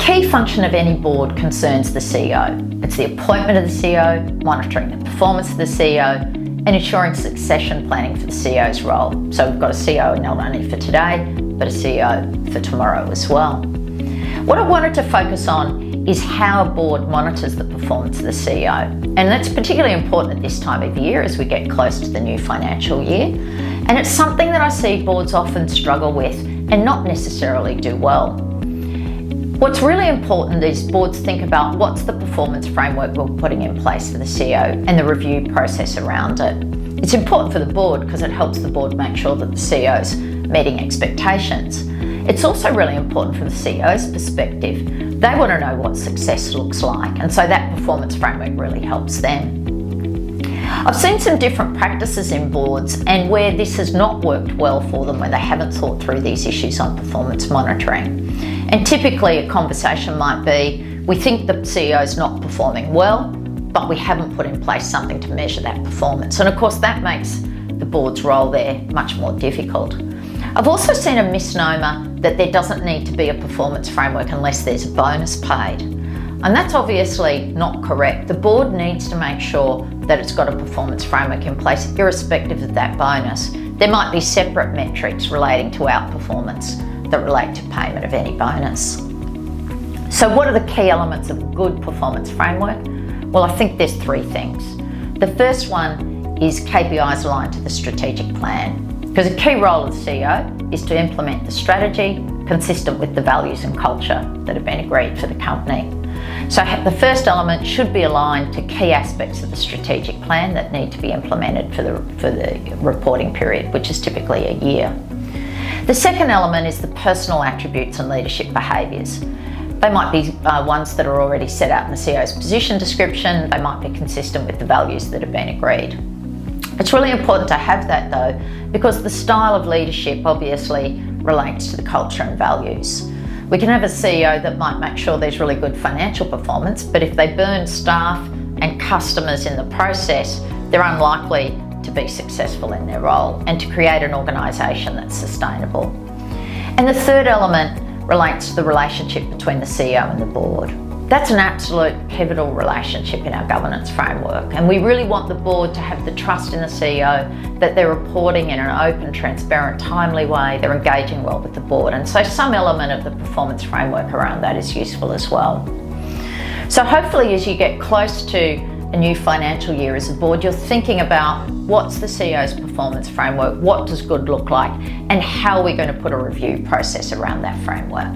key function of any board concerns the CEO. It's the appointment of the CEO, monitoring the performance of the CEO, and ensuring succession planning for the CEO's role. So we've got a CEO not only for today, but a CEO for tomorrow as well. What I wanted to focus on is how a board monitors the performance of the CEO. And that's particularly important at this time of year as we get close to the new financial year. And it's something that I see boards often struggle with and not necessarily do well. What's really important is boards think about what's the performance framework we're putting in place for the CEO and the review process around it. It's important for the board because it helps the board make sure that the CEO's meeting expectations. It's also really important from the CEO's perspective. They want to know what success looks like, and so that performance framework really helps them. I've seen some different practices in boards and where this has not worked well for them, where they haven't thought through these issues on performance monitoring. And typically a conversation might be, we think the CEO's not performing well, but we haven't put in place something to measure that performance. And of course that makes the board's role there much more difficult. I've also seen a misnomer that there doesn't need to be a performance framework unless there's a bonus paid. And that's obviously not correct. The board needs to make sure that it's got a performance framework in place irrespective of that bonus. There might be separate metrics relating to outperformance that relate to payment of any bonus. So what are the key elements of a good performance framework? Well, I think there's three things. The first one is KPIs aligned to the strategic plan, because a key role of the CEO is to implement the strategy consistent with the values and culture that have been agreed for the company. So the first element should be aligned to key aspects of the strategic plan that need to be implemented for the reporting period, which is typically a year. The second element is the personal attributes and leadership behaviours. They might be ones that are already set out in the CEO's position description. They might be consistent with the values that have been agreed. It's really important to have that though, because the style of leadership obviously relates to the culture and values. We can have a CEO that might make sure there's really good financial performance, but if they burn staff and customers in the process, they're unlikely to be successful in their role and to create an organisation that's sustainable. And the third element relates to the relationship between the CEO and the board. That's an absolute pivotal relationship in our governance framework, and we really want the board to have the trust in the CEO that they're reporting in an open, transparent, timely way, they're engaging well with the board, and so some element of the performance framework around that is useful as well. So hopefully as you get close to a new financial year as a board, you're thinking about what's the CEO's performance framework, what does good look like, and how are we going to put a review process around that framework.